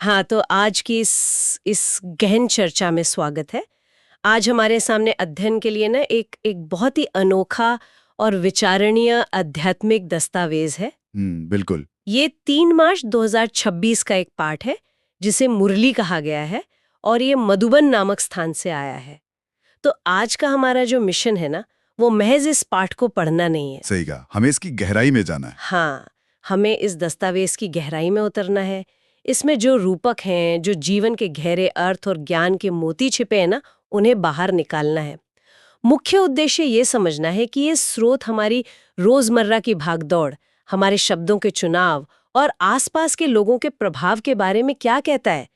हाँ, तो आज की इस गहन चर्चा में स्वागत है। आज हमारे सामने अध्ययन के लिए ना एक एक बहुत ही अनोखा और विचारणीय आध्यात्मिक दस्तावेज है। बिल्कुल। ये 3 मार्च 2026 का एक पाठ है, जिसे मुरली कहा गया है और ये मधुबन नामक स्थान से आया है। तो आज का हमारा जो मिशन है ना, वो महज इस पाठ को पढ़ना नहीं है। सही कहा, हमें इसकी गहराई में जाना है। हाँ, हमें इस दस्तावेज की गहराई में उतरना है। इसमें जो रूपक हैं, जो जीवन के गहरे अर्थ और ज्ञान के मोती छिपे हैं ना, उन्हें बाहर निकालना है। मुख्य उद्देश्य ये समझना है कि ये स्रोत हमारी रोजमर्रा की भागदौड़, हमारे शब्दों के चुनाव और आसपास के लोगों के प्रभाव के बारे में क्या कहता है।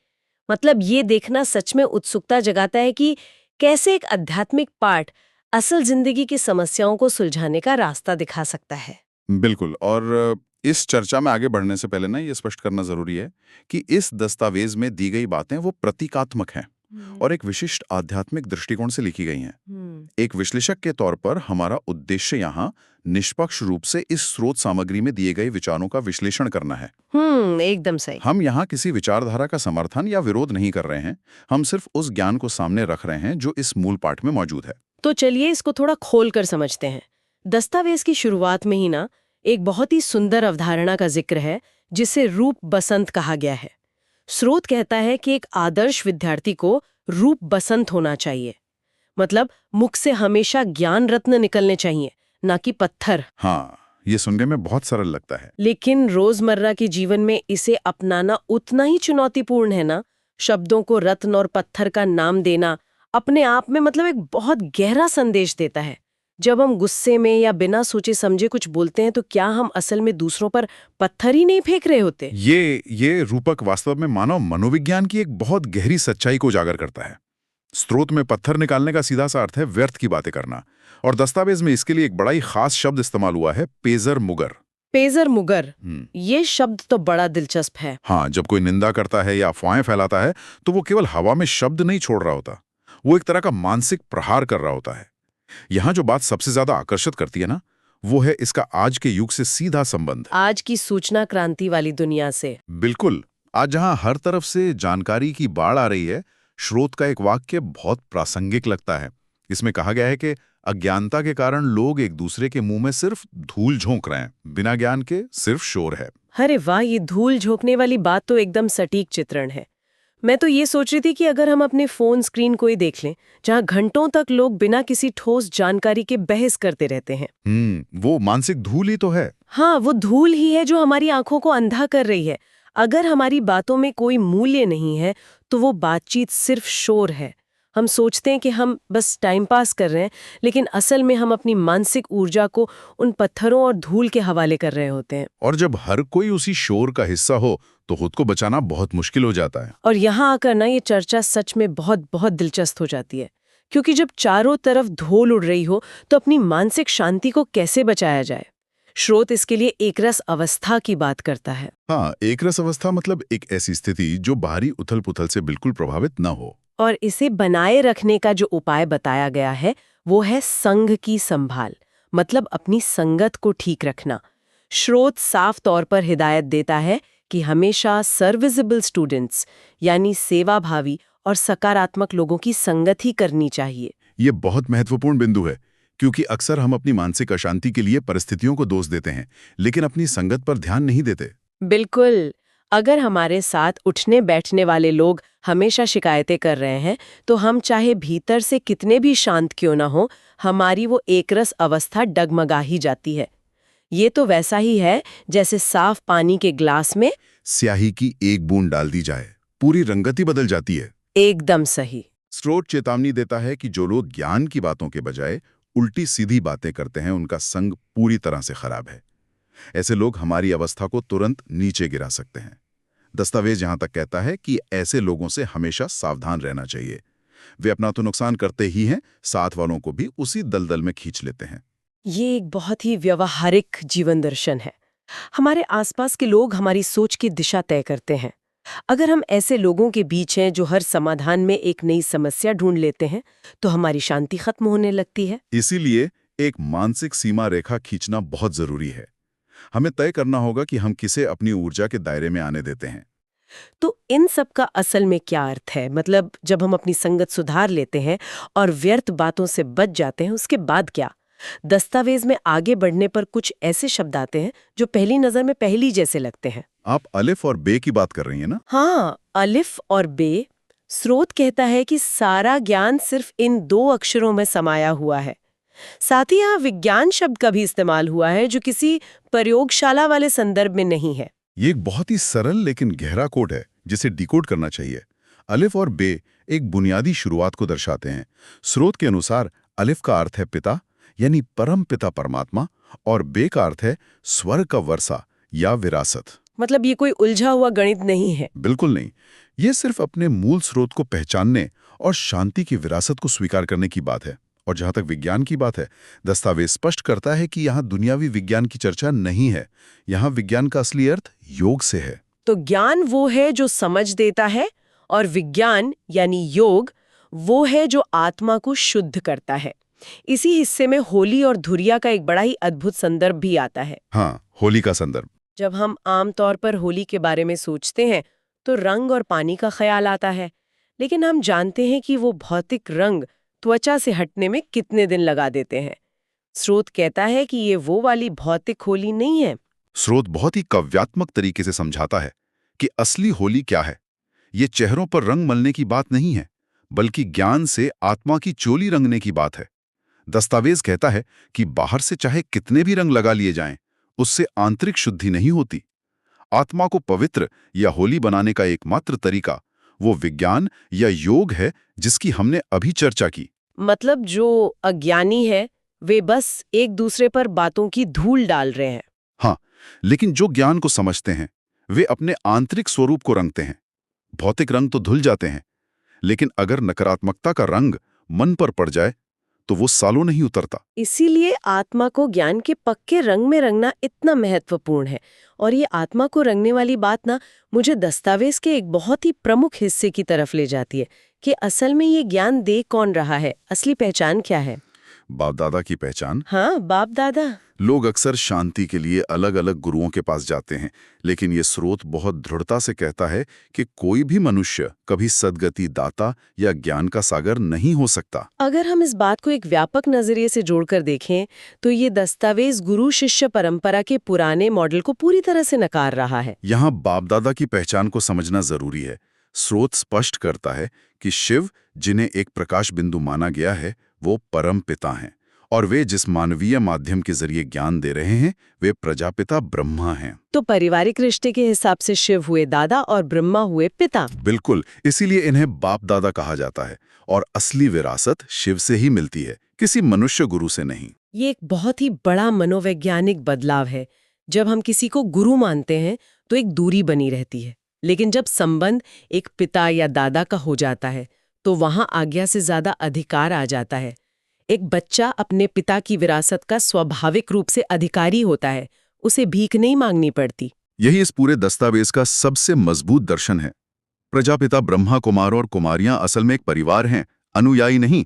मतलब ये देखना सच में उत्सुकता जगाता है कि कैसे एक आध्यात्मिक पाठ असल जिंदगी की समस्याओं को सुलझाने का रास्ता दिखा सकता है। बिल्कुल। और इस चर्चा में आगे बढ़ने से पहले ना ये स्पष्ट करना जरूरी है कि इस दस्तावेज में दी गई बातें वो प्रतीकात्मक हैं और एक विशिष्ट आध्यात्मिक दृष्टिकोण से लिखी गई हैं। एक विश्लेषक के तौर पर हमारा उद्देश्य यहाँ निष्पक्ष रूप से इस स्रोत सामग्री में दिए गए विचारों का विश्लेषण करना है। एकदम सही। हम यहाँ किसी विचारधारा का समर्थन या विरोध नहीं कर रहे हैं, हम सिर्फ उस ज्ञान को सामने रख रहे हैं जो इस मूल पाठ में मौजूद है। तो चलिए इसको थोड़ा खोल कर समझते हैं। दस्तावेज की शुरुआत में ही ना एक बहुत ही सुंदर अवधारणा का जिक्र है, जिसे रूप बसंत कहा गया है। स्रोत कहता है कि एक आदर्श विद्यार्थी को रूप बसंत होना चाहिए। मतलब मुख से हमेशा ज्ञान रत्न निकलने चाहिए, ना कि पत्थर। हाँ, ये सुनने में बहुत सरल लगता है। लेकिन रोजमर्रा के जीवन में इसे अपनाना उतना ही चुनौतीपूर्ण है ना। शब्दों को रत्न और पत्थर का नाम देना अपने आप में मतलब एक बहुत गहरा संदेश देता है। जब हम गुस्से में या बिना सोचे समझे कुछ बोलते हैं, तो क्या हम असल में दूसरों पर पत्थर ही नहीं फेंक रहे होते? ये रूपक वास्तव में मानव मनोविज्ञान की एक बहुत गहरी सच्चाई को उजागर करता है। स्रोत में पत्थर निकालने का सीधा सा अर्थ है व्यर्थ की बातें करना, और दस्तावेज में इसके लिए एक बड़ा ही खास शब्द इस्तेमाल हुआ है, पेजर मुगर। पेजर मुगर, ये शब्द तो बड़ा दिलचस्प है। हाँ, जब कोई निंदा करता है या अफवाहें फैलाता है तो वो केवल हवा में शब्द नहीं छोड़ रहा होता, वो एक तरह का मानसिक प्रहार कर रहा होता है। यहाँ जो बात सबसे ज्यादा आकर्षित करती है ना, वो है इसका आज के युग से सीधा संबंध। आज की सूचना क्रांति वाली दुनिया से। बिल्कुल। आज जहाँ हर तरफ से जानकारी की बाढ़ आ रही है, स्रोत का एक वाक्य बहुत प्रासंगिक लगता है। इसमें कहा गया है कि अज्ञानता के कारण लोग एक दूसरे के मुंह में सिर्फ धूल झोंक रहे हैं, बिना ज्ञान के सिर्फ शोर है। अरे वाह, ये धूल झोंकने वाली बात तो एकदम सटीक चित्रण है। मैं तो ये सोच रही थी कि अगर हम अपने फोन स्क्रीन को ही देख लें, जहां घंटों तक लोग बिना किसी ठोस जानकारी के बहस करते रहते हैं। वो मानसिक धूल ही तो है। हाँ, वो धूल ही है जो हमारी आंखों को अंधा कर रही है। अगर हमारी बातों में कोई मूल्य नहीं है, तो वो बातचीत सिर्फ शोर है। हम सोचते हैं कि हम बस टाइम पास कर रहे हैं, लेकिन असल में हम अपनी मानसिक ऊर्जा को उन पत्थरों और धूल के हवाले कर रहे होते हैं। और जब हर कोई उसी शोर का हिस्सा हो, तो खुद को बचाना बहुत मुश्किल हो जाता है। और यहाँ आकर ना ये चर्चा सच में बहुत बहुत दिलचस्प हो जाती है, क्योंकि जब चारों तरफ धूल उड़ रही हो, तो अपनी मानसिक शांति को कैसे बचाया जाए? स्रोत इसके लिए एकरस अवस्था की बात करता है। हाँ, एकरस अवस्था मतलब एक ऐसी स्थिति जो बाहरी उथल-पुथल से बिल्कुल प्रभावित न हो। और इसे बनाए रखने का जो उपाय बताया गया है, वो है संघ की संभाल, मतलब अपनी संगत को ठीक रखना। स्रोत साफ तौर पर हिदायत देता है कि हमेशा सर्विजिबल स्टूडेंट्स, यानी सेवाभावी और सकारात्मक लोगों की संगत ही करनी चाहिए। ये बहुत महत्वपूर्ण बिंदु है, क्योंकि अक्सर हम अपनी मानसिक अशांति के लिए परिस्थितियों को दोष देते हैं, लेकिन अपनी संगत पर ध्यान नहीं देते। बिल्कुल। अगर हमारे साथ उठने बैठने वाले लोग हमेशा शिकायतें कर रहे हैं, तो हम चाहे भीतर से कितने भी शांत क्यों ना हो, हमारी वो एकरस अवस्था डगमगा ही जाती है। ये तो वैसा ही है जैसे साफ पानी के ग्लास में स्याही की एक बूंद डाल दी जाए, पूरी रंगत ही बदल जाती है। एकदम सही। स्रोत चेतावनी देता है कि जो लोग ज्ञान की बातों के बजाय उल्टी सीधी बातें करते हैं, उनका संग पूरी तरह से खराब है। ऐसे लोग हमारी अवस्था को तुरंत नीचे गिरा सकते हैं। दस्तावेज यहां तक कहता है कि ऐसे लोगों से हमेशा सावधान रहना चाहिए। वे अपना तो नुकसान करते ही हैं, साथ वालों को भी उसी दलदल में खींच लेते हैं। ये एक बहुत ही व्यवहारिक जीवन दर्शन है। हमारे आसपास के लोग हमारी सोच की दिशा तय करते हैं। अगर हम ऐसे लोगों के बीच हैं जो हर समाधान में एक नई समस्या ढूंढ लेते हैं, तो हमारी शांति खत्म होने लगती है। इसीलिए एक मानसिक सीमा रेखा खींचना बहुत जरूरी है। हमें तय करना होगा कि हम किसे अपनी ऊर्जा के दायरे में आने देते हैं। तो इन सब का असल में क्या अर्थ है? मतलब जब हम अपनी संगत सुधार लेते हैं और व्यर्थ बातों से बच जाते हैं, उसके बाद क्या? दस्तावेज में आगे बढ़ने पर कुछ ऐसे शब्द आते हैं जो पहली नजर में पहेली जैसे लगते हैं। आप अलिफ और बे की बात कर रही हैं ना? हाँ, अलिफ और बे। स्रोत कहता है कि सारा ज्ञान सिर्फ इन दो अक्षरों में समाया हुआ है। साथ ही यहाँ विज्ञान शब्द का भी इस्तेमाल हुआ है जो किसी प्रयोगशाला वाले संदर्भ में नहीं है। ये एक बहुत ही सरल लेकिन गहरा कोड है जिसे डिकोड करना चाहिए। अलिफ और बे एक बुनियादी शुरुआत को दर्शाते हैं। स्रोत के अनुसार अलिफ का अर्थ है पिता, यानी परम पिता परमात्मा, और बे का अर्थ है स्वर्ग का वर्षा या विरासत। मतलब ये कोई उलझा हुआ गणित नहीं है। बिल्कुल नहीं। ये सिर्फ अपने मूल स्रोत को पहचानने और शांति की विरासत को स्वीकार करने की बात है। और जहां तक विज्ञान की बात है, दस्तावेज स्पष्ट करता है कि यहाँ दुनियावी विज्ञान की चर्चा नहीं है। यहाँ विज्ञान का असली अर्थ योग से है। तो ज्ञान वो है जो समझ देता है, और विज्ञान यानी योग वो है जो आत्मा को शुद्ध करता है। इसी हिस्से में होली और धुरिया का एक बड़ा ही अद्भुत संदर्भ भी आता है। हाँ, होली का संदर्भ। जब हम आमतौर पर होली के बारे में सोचते हैं तो रंग और पानी का ख्याल आता है, लेकिन हम जानते हैं कि वो भौतिक रंग त्वचा से हटने में कितने दिन लगा देते हैं। स्रोत कहता है कि ये वो वाली भौतिक होली नहीं है। स्रोत बहुत ही काव्यात्मक तरीके से समझाता है कि असली होली क्या है। ये चेहरों पर रंग मलने की बात नहीं है, बल्कि ज्ञान से आत्मा की चोली रंगने की बात है। दस्तावेज कहता है कि बाहर से चाहे कितने भी रंग लगा लिए जाएं, उससे आंतरिक शुद्धि नहीं होती। आत्मा को पवित्र या होली बनाने का एकमात्र तरीका वो विज्ञान या योग है जिसकी हमने अभी चर्चा की। मतलब जो अज्ञानी है वे बस एक दूसरे पर बातों की धूल डाल रहे हैं। हाँ, लेकिन जो ज्ञान को समझते हैं वे अपने आंतरिक स्वरूप को रंगते हैं। भौतिक रंग तो धुल जाते हैं, लेकिन अगर नकारात्मकता का रंग मन पर पड़ जाए तो वो सालों नहीं उतरता। इसीलिए आत्मा को ज्ञान के पक्के रंग में रंगना इतना महत्वपूर्ण है। और ये आत्मा को रंगने वाली बात ना मुझे दस्तावेज के एक बहुत ही प्रमुख हिस्से की तरफ ले जाती है कि असल में ये ज्ञान दे कौन रहा है, असली पहचान क्या है। बाप दादा की पहचान। हाँ, बाप दादा। लोग अक्सर शांति के लिए अलग अलग गुरुओं के पास जाते हैं, लेकिन ये स्रोत बहुत दृढ़ता से कहता है कि कोई भी मनुष्य कभी सद्गति दाता या ज्ञान का सागर नहीं हो सकता। अगर हम इस बात को एक व्यापक नजरिए से जोड़कर देखें तो ये दस्तावेज गुरु शिष्य परंपरा के पुराने मॉडल को पूरी तरह से नकार रहा है। यहाँ बाप दादा की पहचान को समझना जरूरी है। स्रोत स्पष्ट करता है कि शिव, जिन्हें एक प्रकाश बिंदु माना गया है, वो परम पिता हैं, और वे जिस मानवीय माध्यम के जरिए ज्ञान दे रहे हैं वे प्रजापिता ब्रह्मा हैं। तो पारिवारिक रिश्ते के हिसाब से शिव हुए दादा और ब्रह्मा हुए पिता। बिल्कुल, इसीलिए इन्हें बाप दादा कहा जाता है, और असली विरासत शिव से ही मिलती है, किसी मनुष्य गुरु से नहीं। ये एक बहुत ही बड़ा मनोवैज्ञानिक बदलाव है। जब हम किसी को गुरु मानते हैं तो एक दूरी बनी रहती है, लेकिन जब संबंध एक पिता या दादा का हो जाता है तो वहां आज्ञा से ज्यादा अधिकार आ जाता है। एक बच्चा अपने पिता की विरासत का स्वाभाविक रूप से अधिकारी होता है, उसे भीख नहीं मांगनी पड़ती। यही इस पूरे दस्तावेज का सबसे मजबूत दर्शन है। प्रजापिता ब्रह्मा, कुमार और कुमारियां असल में एक परिवार हैं, अनुयायी नहीं।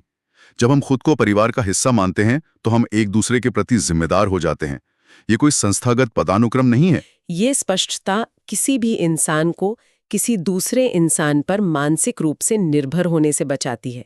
जब हम खुद को परिवार का हिस्सा मानते हैं तो हम एक दूसरे के प्रति जिम्मेदार हो जाते हैं। ये कोई संस्थागत पदानुक्रम नहीं है। ये स्पष्टता किसी भी इंसान को किसी दूसरे इंसान पर मानसिक रूप से निर्भर होने से बचाती है।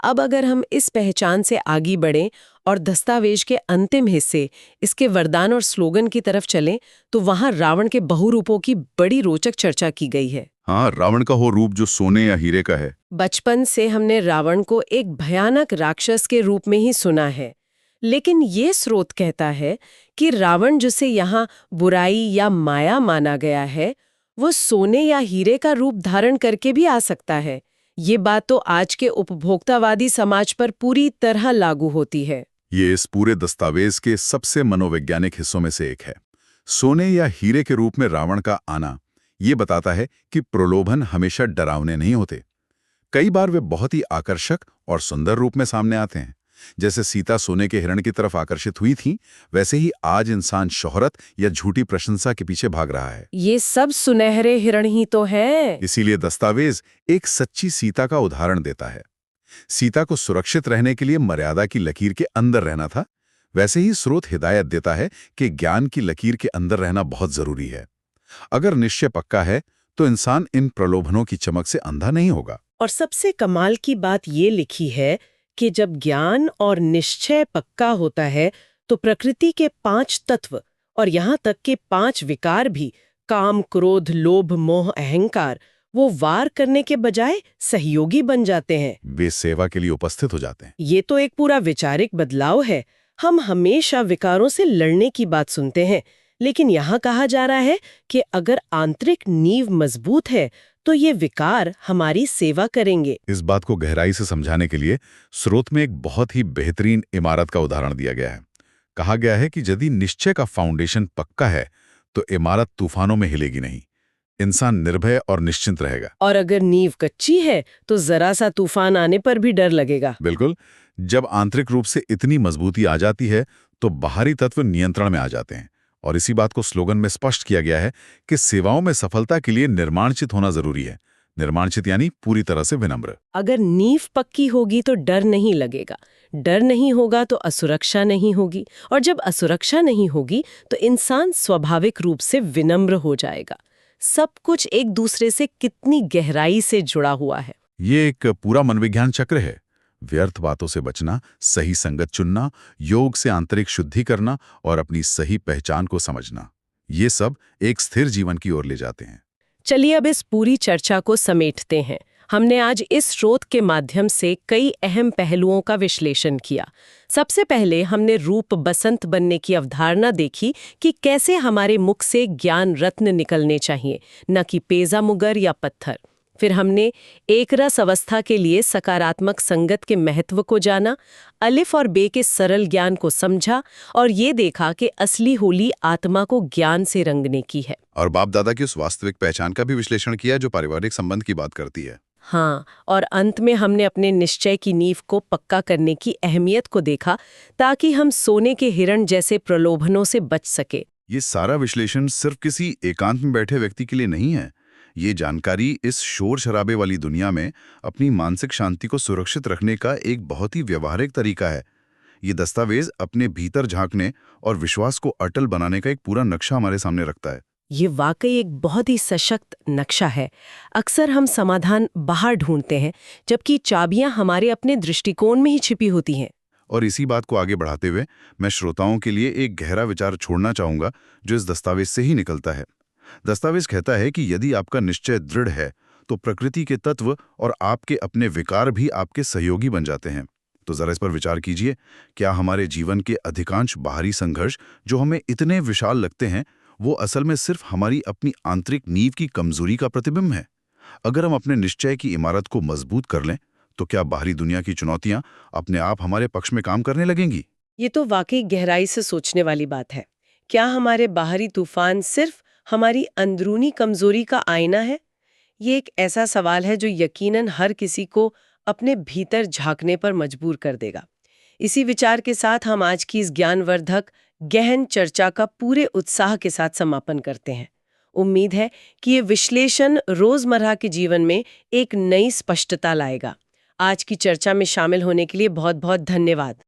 अब अगर हम इस पहचान से आगे बढ़ें और दस्तावेज के अंतिम हिस्से, इसके वरदान और स्लोगन की तरफ चलें, तो वहां रावण के बहुरूपों की बड़ी रोचक चर्चा की गई है। हाँ, रावण का वो रूप जो सोने या हीरे का है। बचपन से हमने रावण को एक भयानक राक्षस के रूप में ही सुना है, लेकिन ये स्रोत कहता है कि रावण जिसे यहाँ बुराई या माया माना गया है, वो सोने या हीरे का रूप धारण करके भी आ सकता है। ये बात तो आज के उपभोक्तावादी समाज पर पूरी तरह लागू होती है। ये इस पूरे दस्तावेज के सबसे मनोवैज्ञानिक हिस्सों में से एक है। सोने या हीरे के रूप में रावण का आना ये बताता है कि प्रलोभन हमेशा डरावने नहीं होते। कई बार वे बहुत ही आकर्षक और सुंदर रूप में सामने आते हैं। जैसे सीता सोने के हिरण की तरफ आकर्षित हुई थी, वैसे ही आज इंसान शोहरत या झूठी प्रशंसा के पीछे भाग रहा है। ये सब सुनहरे हिरण ही तो हैं। इसीलिए दस्तावेज एक सच्ची सीता का उदाहरण देता है। सीता को सुरक्षित रहने के लिए मर्यादा की लकीर के अंदर रहना था, वैसे ही स्रोत हिदायत देता है कि ज्ञान की लकीर के अंदर रहना बहुत जरूरी है। अगर निश्चय पक्का है तो इंसान इन प्रलोभनों की चमक से अंधा नहीं होगा। और सबसे कमाल की बात ये लिखी है कि जब ज्ञान और निश्चय पक्का होता है तो प्रकृति के 5 तत्व और यहाँ तक के 5 विकार भी, काम, क्रोध, लोभ, मोह, अहंकार, वो वार करने के बजाय सहयोगी बन जाते हैं। वे सेवा के लिए उपस्थित हो जाते हैं। ये तो एक पूरा वैचारिक बदलाव है। हम हमेशा विकारों से लड़ने की बात सुनते हैं, लेकिन यहाँ कहा जा रहा है कि अगर आंतरिक नींव मजबूत है तो ये विकार हमारी सेवा करेंगे। इस बात को गहराई से समझाने के लिए स्रोत में एक बहुत ही बेहतरीन इमारत का उदाहरण दिया गया है। कहा गया है कि यदि निश्चय का फाउंडेशन पक्का है तो इमारत तूफानों में हिलेगी नहीं, इंसान निर्भय और निश्चिंत रहेगा। और अगर नींव कच्ची है तो जरा सा तूफान आने पर भी डर लगेगा। बिल्कुल, जब आंतरिक रूप से इतनी मजबूती आ जाती है तो बाहरी तत्व नियंत्रण में आ जाते हैं। और इसी बात को स्लोगन में स्पष्ट किया गया है कि सेवाओं में सफलता के लिए निर्माणचित होना जरूरी है। निर्माणचित यानी पूरी तरह से विनम्र। अगर नींव पक्की होगी तो डर नहीं लगेगा, डर नहीं होगा तो असुरक्षा नहीं होगी, और जब असुरक्षा नहीं होगी तो इंसान स्वाभाविक रूप से विनम्र हो जाएगा। सब कुछ एक दूसरे से कितनी गहराई से जुड़ा हुआ है। ये एक पूरा मनोविज्ञान चक्र है। व्यर्थ बातों से बचना, सही संगत चुनना, योग से आंतरिक शुद्धि करना और अपनी सही पहचान को समझना, ये सब एक स्थिर जीवन की ओर ले जाते हैं। चलिए अब इस पूरी चर्चा को समेटते हैं। हमने आज इस स्रोत के माध्यम से कई अहम पहलुओं का विश्लेषण किया। सबसे पहले हमने रूप बसंत बनने की अवधारणा देखी कि कैसे हमारे मुख से ज्ञान रत्न निकलने चाहिए, न कि पेजा मुगर या पत्थर। फिर हमने एक रस अवस्था के लिए सकारात्मक संगत के महत्व को जाना, अलिफ और बे के सरल ज्ञान को समझा और ये देखा कि असली होली आत्मा को ज्ञान से रंगने की है। और बाप दादा की उस वास्तविक पहचान का भी विश्लेषण किया जो पारिवारिक संबंध की बात करती है। हाँ, और अंत में हमने अपने निश्चय की नींव को पक्का करने की अहमियत को देखा ताकि हम सोने के हिरण जैसे प्रलोभनों से बच सके। ये सारा विश्लेषण सिर्फ किसी एकांत में बैठे व्यक्ति के लिए नहीं है। ये जानकारी इस शोर शराबे वाली दुनिया में अपनी मानसिक शांति को सुरक्षित रखने का एक बहुत ही व्यवहारिक तरीका है। ये दस्तावेज अपने भीतर झांकने और विश्वास को अटल बनाने का एक पूरा नक्शा हमारे सामने रखता है। ये वाकई एक बहुत ही सशक्त नक्शा है। अक्सर हम समाधान बाहर ढूंढते हैं, जबकि चाबियां हमारे अपने दृष्टिकोण में ही छिपी होती हैं। और इसी बात को आगे बढ़ाते हुए मैं श्रोताओं के लिए एक गहरा विचार छोड़ना चाहूंगा जो इस दस्तावेज से ही निकलता है। दस्तावेज कहता है कि यदि आपका निश्चय दृढ़ है तो प्रकृति के तत्व और आपके अपने विकार भी आपके सहयोगी बन जाते हैं। तो जरा इस पर विचार कीजिए, क्या हमारे जीवन के अधिकांश बाहरी संघर्ष जो हमें इतने विशाल लगते हैं वो असल में सिर्फ हमारी अपनी आंतरिक नींव की कमजोरी का प्रतिबिंब है? अगर हम अपने निश्चय की इमारत को मजबूत कर लें तो क्या बाहरी दुनिया की चुनौतियां अपने आप हमारे पक्ष में काम करने लगेंगी? ये तो वाकई गहराई से सोचने वाली बात है। क्या हमारे बाहरी तूफान सिर्फ हमारी अंदरूनी कमजोरी का आईना है? ये एक ऐसा सवाल है जो यकीनन हर किसी को अपने भीतर झांकने पर मजबूर कर देगा। इसी विचार के साथ हम आज की इस ज्ञानवर्धक गहन चर्चा का पूरे उत्साह के साथ समापन करते हैं। उम्मीद है कि ये विश्लेषण रोजमर्रा के जीवन में एक नई स्पष्टता लाएगा। आज की चर्चा में शामिल होने के लिए बहुत बहुत धन्यवाद।